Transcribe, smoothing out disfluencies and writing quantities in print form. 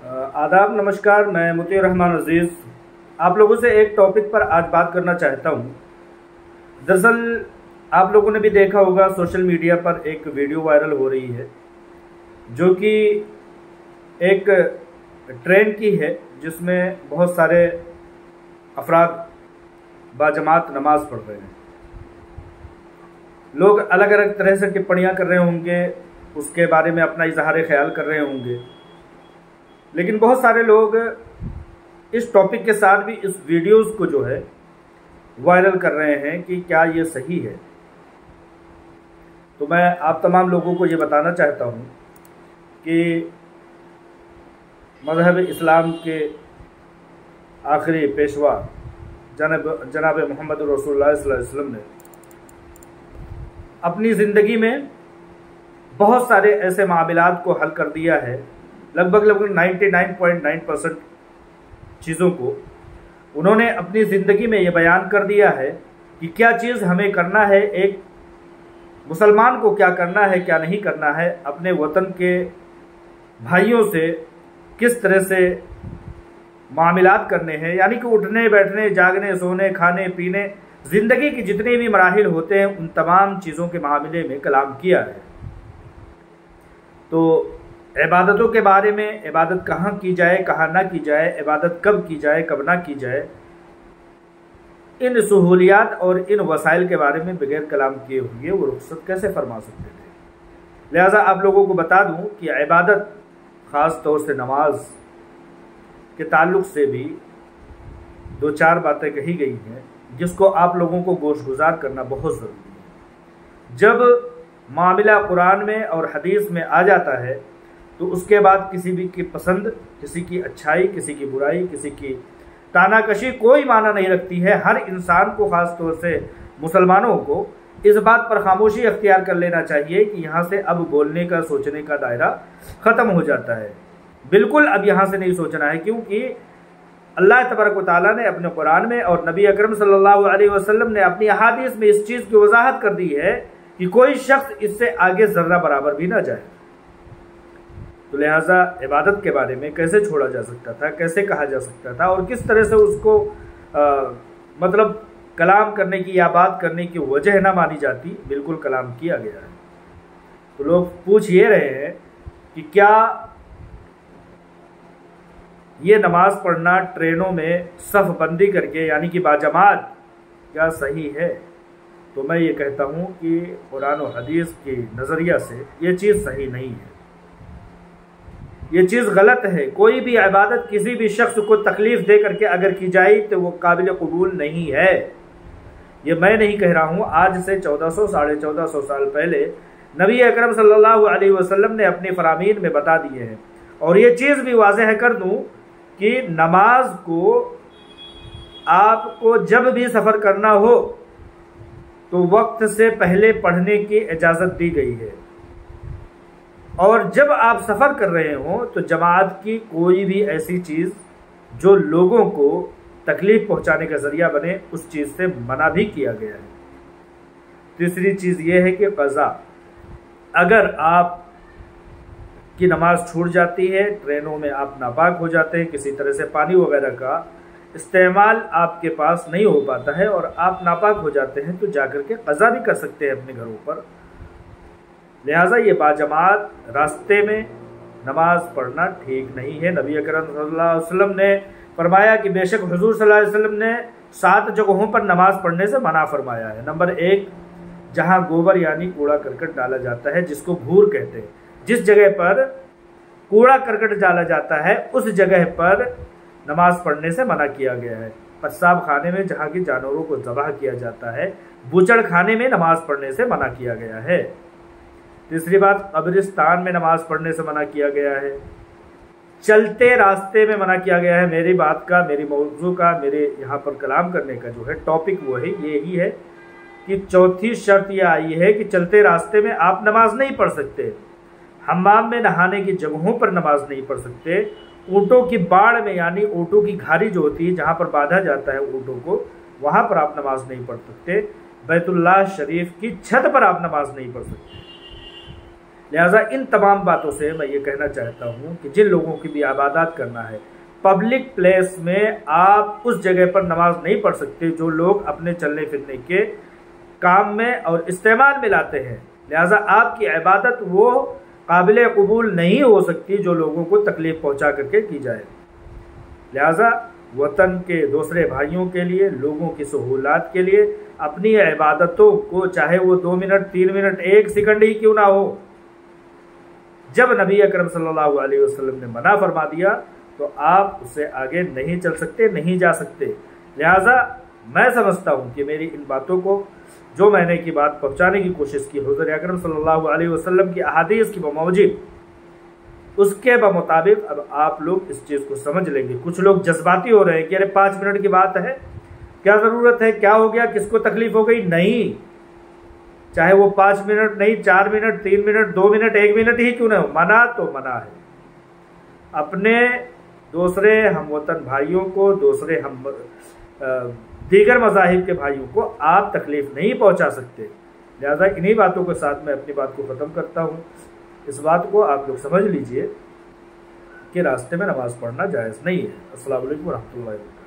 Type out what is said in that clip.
आदाब, नमस्कार। मैं मुतीउर रहमान अजीज़ आप लोगों से एक टॉपिक पर आज बात करना चाहता हूँ। दरअसल आप लोगों ने भी देखा होगा, सोशल मीडिया पर एक वीडियो वायरल हो रही है जो कि एक ट्रेन की है, जिसमें बहुत सारे अफराद बाजमात नमाज पढ़ रहे हैं। लोग अलग अलग तरह से टिप्पणियाँ कर रहे होंगे, उसके बारे में अपना इजहार ख्याल कर रहे होंगे, लेकिन बहुत सारे लोग इस टॉपिक के साथ भी इस वीडियोस को जो है वायरल कर रहे हैं कि क्या ये सही है। तो मैं आप तमाम लोगों को ये बताना चाहता हूँ कि मज़हब इस्लाम के आखिरी पेशवा जनाब मोहम्मद रसूलुल्लाह सल्लल्लाहु अलैहि वसल्लम ने अपनी ज़िंदगी में बहुत सारे ऐसे मामलात को हल कर दिया है। लगभग 99.9% चीज़ों को उन्होंने अपनी ज़िंदगी में ये बयान कर दिया है कि क्या चीज़ हमें करना है, एक मुसलमान को क्या करना है, क्या नहीं करना है, अपने वतन के भाइयों से किस तरह से मामलात करने हैं। यानी कि उठने बैठने, जागने, सोने, खाने पीने, ज़िंदगी की जितने भी मराहिल होते हैं उन तमाम चीज़ों के मामले में कलाम किया है। तो इबादतों के बारे में, इबादत कहाँ की जाए, कहाँ ना की जाए, इबादत कब की जाए, कब ना की जाए, इन सहूलियात और इन वसाइल के बारे में बगैर कलाम किए हुए वो रुखसत कैसे फरमा सकते थे। लिहाजा आप लोगों को बता दूं कि इबादत ख़ास तौर से नमाज के ताल्लुक़ से भी दो चार बातें कही गई हैं जिसको आप लोगों को गोशगुजार करना बहुत ज़रूरी है। जब मामला कुरान में और हदीस में आ जाता है तो उसके बाद किसी भी की पसंद, किसी की अच्छाई, किसी की बुराई, किसी की तानाकशी कोई माना नहीं रखती है। हर इंसान को, ख़ास तौर से मुसलमानों को, इस बात पर खामोशी अख्तियार कर लेना चाहिए कि यहाँ से अब बोलने का, सोचने का दायरा ख़त्म हो जाता है। बिल्कुल अब यहाँ से नहीं सोचना है, क्योंकि अल्लाह तबारक व तआला ने अपने कुरान में और नबी अकरम सल्लल्लाहु अलैहि वसल्लम ने अपनी अहादीस में इस चीज़ की वजाहत कर दी है कि कोई शख्स इससे आगे ज़र्रा बराबर भी ना जाए। तो लिहाजा इबादत के बारे में कैसे छोड़ा जा सकता था, कैसे कहा जा सकता था और किस तरह से उसको मतलब कलाम करने की या बात करने की वजह ना मानी जाती, बिल्कुल कलाम किया गया है। तो लोग पूछ ये रहे हैं कि क्या ये नमाज पढ़ना ट्रेनों में सफ़ बंदी करके, यानी कि बाजमात, क्या सही है। तो मैं ये कहता हूँ कि कुरान और हदीस के नज़रिया से ये चीज़ सही नहीं है, ये चीज़ गलत है। कोई भी इबादत किसी भी शख्स को तकलीफ़ दे करके अगर की जाए तो वो काबिल कबूल नहीं है। ये मैं नहीं कह रहा हूँ, आज से 1400 साढ़े 1400 साल पहले नबी अकरम सल्लल्लाहु अलैहि वसल्लम ने अपने फरामीन में बता दिए हैं। और ये चीज़ भी वाज़ेह कर दूँ कि नमाज को आपको जब भी सफ़र करना हो तो वक्त से पहले पढ़ने की इजाज़त दी गई है, और जब आप सफ़र कर रहे हो तो जमात की कोई भी ऐसी चीज़ जो लोगों को तकलीफ़ पहुंचाने का ज़रिया बने, उस चीज़ से मना भी किया गया है। तीसरी चीज़ ये है कि क़ज़ा, अगर आप की नमाज छूट जाती है, ट्रेनों में आप नापाक हो जाते हैं, किसी तरह से पानी वगैरह का इस्तेमाल आपके पास नहीं हो पाता है और आप नापाक हो जाते हैं, तो जाकर के क़ज़ा भी कर सकते हैं अपने घरों पर। लिहाजा ये बाजमात रास्ते में नमाज पढ़ना ठीक नहीं है। नबी अकरम सल्लल्लाहु अलैहि वसल्लम ने फरमाया कि बेशक हुजूर सल्लल्लाहु अलैहि वसल्लम ने 7 जगहों पर नमाज पढ़ने से मना फरमाया है। नंबर 1, जहाँ गोबर यानी कूड़ा करकट डाला जाता है, जिसको घूर कहते हैं। जिस जगह पर कूड़ा करकट डाला जाता है उस जगह पर नमाज पढ़ने से मना किया गया है। पेशाब खाने में जहाँ की जानवरों को ज़बह किया जाता है, बूचड़ खाने में नमाज पढ़ने से मना किया गया है। तीसरी बात, कब्रिस्तान में नमाज पढ़ने से मना किया गया है। चलते रास्ते में मना किया गया है। मेरी बात का, मेरी मौजू का, मेरे यहाँ पर कलाम करने का जो है टॉपिक वो है, यही है कि चौथी शर्त यह आई है कि चलते रास्ते में आप नमाज नहीं पढ़ सकते, हम्माम में नहाने की जगहों पर नमाज नहीं पढ़ सकते, ऊँटों की बाड़ में, यानी ऊँटों की घारी जो होती है जहाँ पर बांधा जाता है ऊँटों को, वहाँ पर आप नमाज नहीं पढ़ सकते। बैतुल्लाह शरीफ की छत पर आप नमाज नहीं पढ़ सकते। لہٰذا ان تمام باتوں سے میں یہ کہنا چاہتا ہوں کہ جن لوگوں کی بھی عبادات کرنا ہے، پبلک پلیس میں آپ اس جگہ پر نماز نہیں پڑھ سکتے جو لوگ اپنے چلنے پھرنے کے کام میں اور استعمال میں لاتے ہیں۔ لہٰذا آپ کی عبادت وہ قابل قبول نہیں ہو سکتی جو لوگوں کو تکلیف پہنچا کر کے کی جائے۔ لہٰذا وطن کے دوسرے بھائیوں کے لیے، لوگوں کی سہولات کے لیے اپنی عبادتوں کو، چاہے وہ 2 منٹ 3 منٹ 1 سیکنڈ ہی کیوں نہ ہو، جب نبی اکرم صلی اللہ علیہ وسلم نے منع فرما دیا تو آپ اس سے آگے نہیں چل سکتے، نہیں جا سکتے۔ لہٰذا میں سمجھتا ہوں کہ میری ان باتوں کو، جو میں نے کی بات پہنچانے کی کوشش کی حضور اکرم صلی اللہ علیہ وسلم کی احادیث کی بموجب، اس کے بمطابق اب آپ لوگ اس چیز کو سمجھ لیں گے۔ کچھ لوگ جذباتی ہو رہے ہیں کہ ارے 5 منٹ کی بات ہے، کیا ضرورت ہے، کیا ہو گیا، کس کو تکلیف ہو گئی؟ نہیں، چاہے وہ 5 منٹ نہیں، 4 منٹ 3 منٹ 2 منٹ 1 منٹ ہی کیوں نہ ہو، منع تو منع ہے۔ اپنے دوسرے ہم وطن بھائیوں کو، دوسرے دیگر مذاہب کے بھائیوں کو آپ تکلیف نہیں پہنچا سکتے۔ لہذا انہی باتوں کے ساتھ میں اپنی بات کو ختم کرتا ہوں۔ اس بات کو آپ لوگ سمجھ لیجئے کہ راستے میں نماز پڑھنا جائز نہیں ہے۔ السلام علیکم ورحمۃ اللہ وبرکاتہ۔